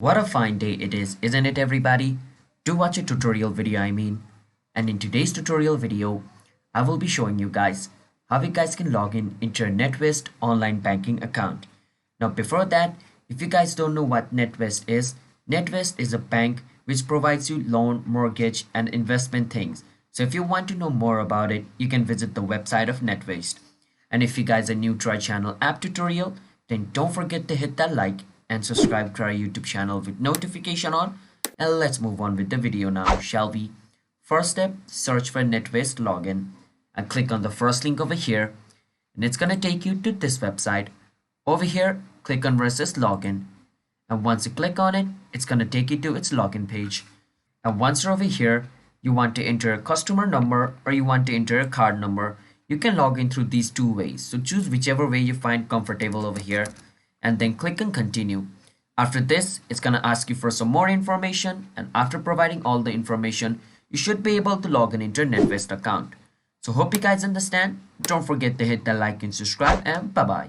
What a fine day it is, isn't it everybody? Do watch a tutorial video And in today's tutorial video, I will be showing you guys how you guys can log in into your NatWest online banking account. Now before that, if you guys don't know what NatWest is a bank which provides you loan, mortgage and investment things. So if you want to know more about it, you can visit the website of NatWest. And if you guys are new to our channel app tutorial, then don't forget to hit that like and subscribe to our YouTube channel with notification on. And let's move on with the video now, shall we? First step, search for NatWest login and click on the first link over here. And it's going to take you to this website. Over here, click on where it says login. And once you click on it, it's going to take you to its login page. And once you're over here, you want to enter a customer number or you want to enter a card number. You can log in through these two ways. So choose whichever way you find comfortable over here and then click on continue. After this, it's going to ask you for some more information, and after providing all the information, you should be able to log in into your NatWest account. So hope you guys understand. Don't forget to hit the like and subscribe, and bye bye.